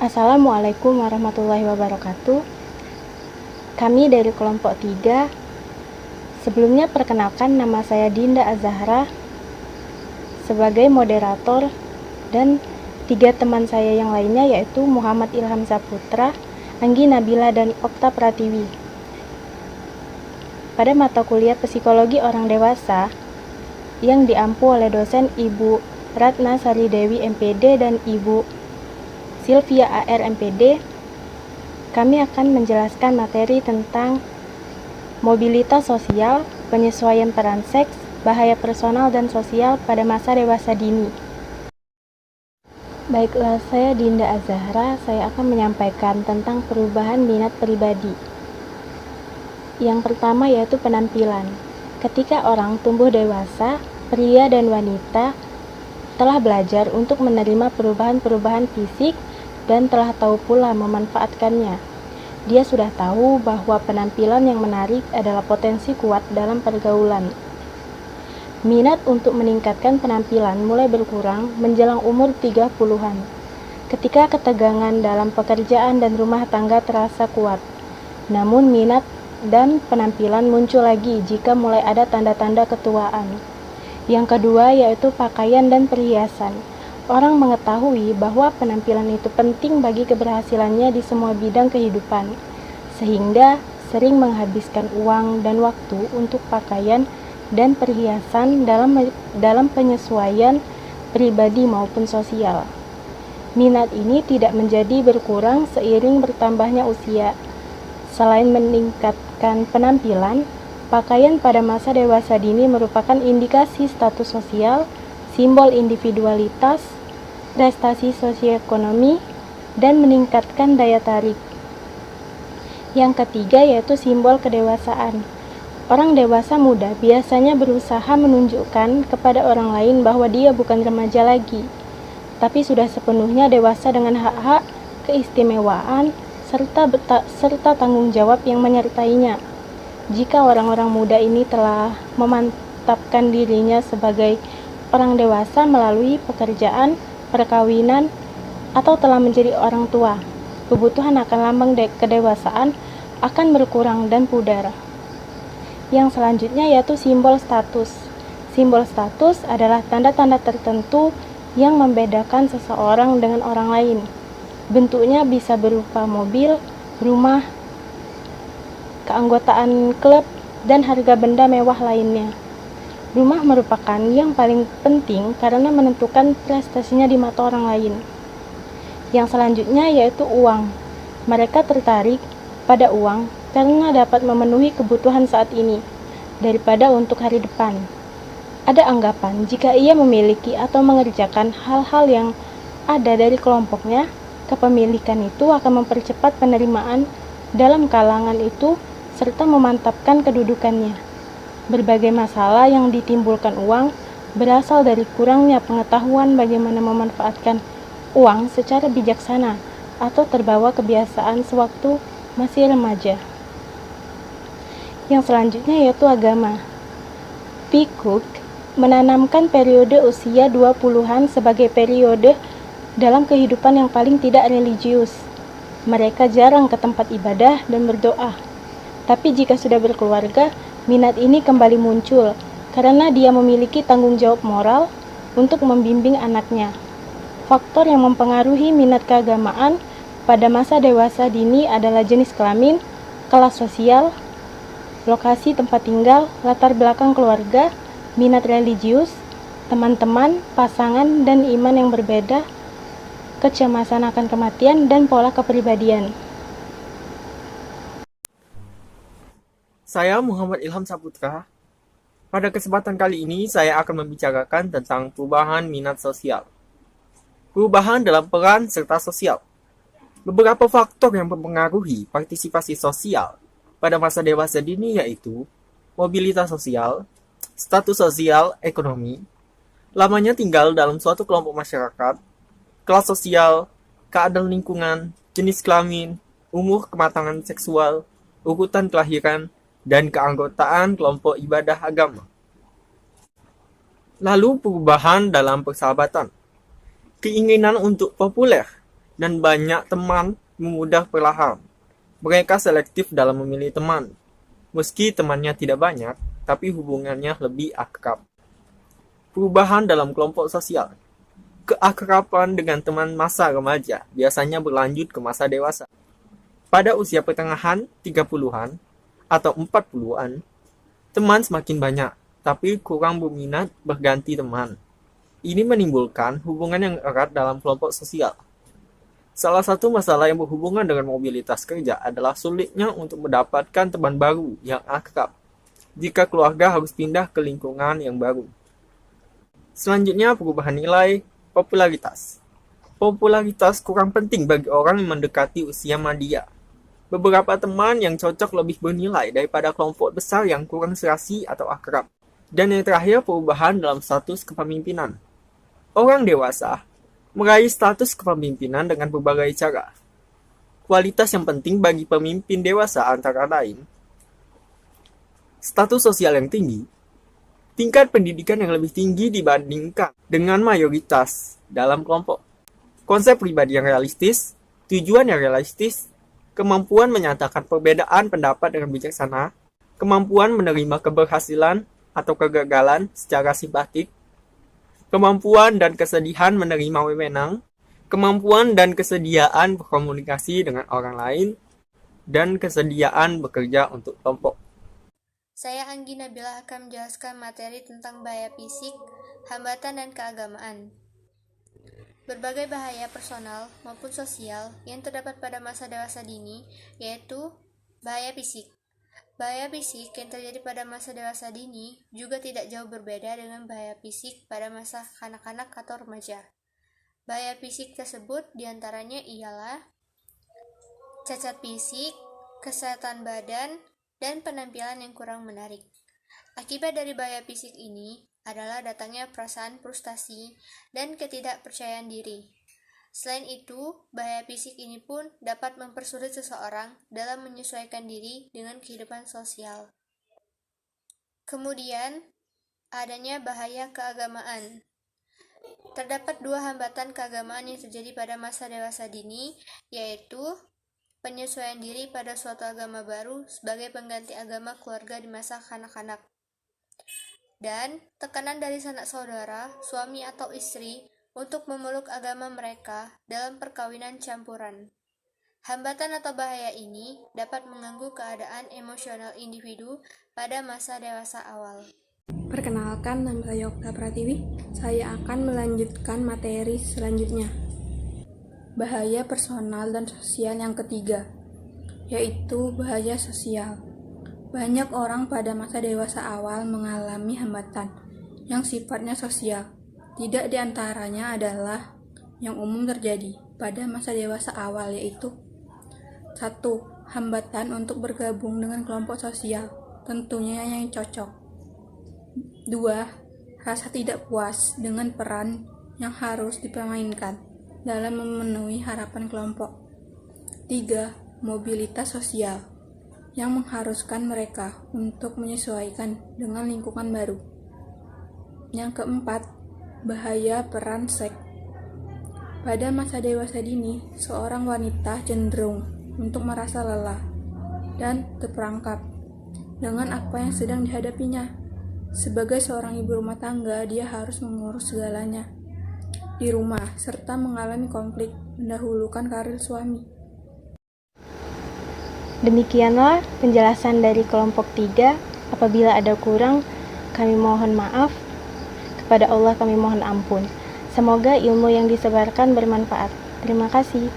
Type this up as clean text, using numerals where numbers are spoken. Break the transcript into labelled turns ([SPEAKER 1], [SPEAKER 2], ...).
[SPEAKER 1] Assalamualaikum warahmatullahi wabarakatuh. Kami dari kelompok 3. Sebelumnya perkenalkan, nama saya Dinda Azahra sebagai moderator, dan 3 teman saya yang lainnya yaitu Muhammad Ilham Saputra, Anggi Nabila, dan Okta Pratiwi. Pada mata kuliah Psikologi Orang Dewasa yang diampu oleh dosen Ibu Ratna Sari Dewi MPD dan Ibu Sylvia AR MPD, kami akan menjelaskan materi tentang mobilitas sosial, penyesuaian peran seks, bahaya personal dan sosial pada masa dewasa dini. Baiklah, saya Dinda Azahra, saya akan menyampaikan tentang perubahan minat pribadi. Yang pertama yaitu penampilan. Ketika orang tumbuh dewasa, pria dan wanita telah belajar untuk menerima perubahan-perubahan fisik dan telah tahu pula memanfaatkannya. Dia sudah tahu bahwa penampilan yang menarik adalah potensi kuat dalam pergaulan. Minat untuk meningkatkan penampilan mulai berkurang menjelang umur 30-an, ketika ketegangan dalam pekerjaan dan rumah tangga terasa kuat. Namun minat dan penampilan muncul lagi jika mulai ada tanda-tanda ketuaan. Yang kedua yaitu pakaian dan perhiasan. Orang mengetahui bahwa penampilan itu penting bagi keberhasilannya di semua bidang kehidupan, sehingga sering menghabiskan uang dan waktu untuk pakaian dan perhiasan dalam penyesuaian pribadi maupun sosial. Minat ini tidak menjadi berkurang seiring bertambahnya usia. Selain meningkatkan penampilan, pakaian pada masa dewasa dini merupakan indikasi status sosial, simbol individualitas, prestasi sosioekonomi, dan meningkatkan daya tarik. Yang ketiga yaitu simbol kedewasaan. Orang dewasa muda biasanya berusaha menunjukkan kepada orang lain bahwa dia bukan remaja lagi, tapi sudah sepenuhnya dewasa dengan hak-hak, keistimewaan, serta tanggung jawab yang menyertainya. Jika orang-orang muda ini telah memantapkan dirinya sebagai orang dewasa melalui pekerjaan, perkawinan, atau telah menjadi orang tua, kebutuhan akan lambang kedewasaan akan berkurang dan pudar. Yang selanjutnya yaitu simbol status. Simbol status adalah tanda-tanda tertentu yang membedakan seseorang dengan orang lain. Bentuknya bisa berupa mobil, rumah, keanggotaan klub, dan harga benda mewah lainnya. Rumah merupakan yang paling penting karena menentukan prestasinya di mata orang lain. Yang selanjutnya yaitu uang. Mereka tertarik pada uang karena dapat memenuhi kebutuhan saat ini daripada untuk hari depan. Ada anggapan jika ia memiliki atau mengerjakan hal-hal yang ada dari kelompoknya, kepemilikan itu akan mempercepat penerimaan dalam kalangan itu serta memantapkan kedudukannya. Berbagai masalah yang ditimbulkan uang berasal dari kurangnya pengetahuan bagaimana memanfaatkan uang secara bijaksana atau terbawa kebiasaan sewaktu masih remaja. Yang selanjutnya yaitu agama. P. Cook menanamkan periode usia 20-an sebagai periode dalam kehidupan yang paling tidak religius. Mereka jarang ke tempat ibadah dan berdoa. Tapi jika sudah berkeluarga, minat ini kembali muncul karena dia memiliki tanggung jawab moral untuk membimbing anaknya. Faktor yang mempengaruhi minat keagamaan pada masa dewasa dini adalah jenis kelamin, kelas sosial, lokasi tempat tinggal, latar belakang keluarga, minat religius, teman-teman, pasangan, dan iman yang berbeda, kecemasan akan kematian, dan pola kepribadian.
[SPEAKER 2] Saya Muhammad Ilham Saputra. Pada kesempatan kali ini, saya akan membicarakan tentang perubahan minat sosial. Perubahan dalam peran serta sosial. Beberapa faktor yang mempengaruhi partisipasi sosial pada masa dewasa dini yaitu mobilitas sosial, status sosial, ekonomi, lamanya tinggal dalam suatu kelompok masyarakat, kelas sosial, keadaan lingkungan, jenis kelamin, umur kematangan seksual, urutan kelahiran, dan keanggotaan kelompok ibadah agama. Lalu perubahan dalam persahabatan. Keinginan untuk populer dan banyak teman memudah perlahan. Mereka selektif dalam memilih teman. Meski temannya tidak banyak, tapi hubungannya lebih akrab. Perubahan dalam kelompok sosial. Keakraban dengan teman masa remaja biasanya berlanjut ke masa dewasa. Pada usia pertengahan 30-an atau 40-an, teman semakin banyak, tapi kurang berminat berganti teman. Ini menimbulkan hubungan yang erat dalam kelompok sosial. Salah satu masalah yang berhubungan dengan mobilitas kerja adalah sulitnya untuk mendapatkan teman baru yang akrab jika keluarga harus pindah ke lingkungan yang baru. Selanjutnya, perubahan nilai popularitas. Popularitas kurang penting bagi orang yang mendekati usia madya. Beberapa teman yang cocok lebih bernilai daripada kelompok besar yang kurang serasi atau akrab. Dan yang terakhir, perubahan dalam status kepemimpinan. Orang dewasa meraih status kepemimpinan dengan berbagai cara. Kualitas yang penting bagi pemimpin dewasa antara lain status sosial yang tinggi, tingkat pendidikan yang lebih tinggi dibandingkan dengan mayoritas dalam kelompok, konsep pribadi yang realistis, tujuan yang realistis, kemampuan menyatakan perbedaan pendapat dengan bijaksana, kemampuan menerima keberhasilan atau kegagalan secara simpatik, kemampuan dan kesedihan menerima wewenang, kemampuan dan kesediaan berkomunikasi dengan orang lain, dan kesediaan bekerja untuk kelompok.
[SPEAKER 3] Saya Anggi Nabila akan menjelaskan materi tentang bahaya fisik, hambatan, dan keagamaan. Berbagai bahaya personal maupun sosial yang terdapat pada masa dewasa dini, yaitu bahaya fisik. Bahaya fisik yang terjadi pada masa dewasa dini juga tidak jauh berbeda dengan bahaya fisik pada masa kanak-kanak atau remaja. Bahaya fisik tersebut diantaranya ialah cacat fisik, kesehatan badan, dan penampilan yang kurang menarik. Akibat dari bahaya fisik ini adalah datangnya perasaan frustasi dan ketidakpercayaan diri. Selain itu, bahaya fisik ini pun dapat mempersulit seseorang dalam menyesuaikan diri dengan kehidupan sosial. Kemudian, adanya bahaya keagamaan. Terdapat dua hambatan keagamaan yang terjadi pada masa dewasa dini, yaitu penyesuaian diri pada suatu agama baru sebagai pengganti agama keluarga di masa kanak-kanak, dan tekanan dari sanak saudara, suami atau istri untuk memeluk agama mereka dalam perkawinan campuran. Hambatan atau bahaya ini dapat mengganggu keadaan emosional individu pada masa dewasa awal.
[SPEAKER 4] Perkenalkan, nama saya Okta Pratiwi. Saya akan melanjutkan materi selanjutnya. Bahaya personal dan sosial yang ketiga, yaitu bahaya sosial. Banyak orang pada masa dewasa awal mengalami hambatan yang sifatnya sosial. Tidak diantaranya adalah yang umum terjadi pada masa dewasa awal, yaitu 1. Hambatan untuk bergabung dengan kelompok sosial, tentunya yang cocok. 2. Rasa tidak puas dengan peran yang harus dipermainkan dalam memenuhi harapan kelompok. 3. Mobilitas sosial yang mengharuskan mereka untuk menyesuaikan dengan lingkungan baru. Yang keempat, bahaya peran seks. Pada masa dewasa dini, seorang wanita cenderung untuk merasa lelah dan terperangkap dengan apa yang sedang dihadapinya. Sebagai seorang ibu rumah tangga, dia harus mengurus segalanya di rumah, serta mengalami konflik mendahulukan karir suami.
[SPEAKER 1] Demikianlah penjelasan dari kelompok 3. Apabila ada kurang, kami mohon maaf. Kepada Allah kami mohon ampun. Semoga ilmu yang disebarkan bermanfaat. Terima kasih.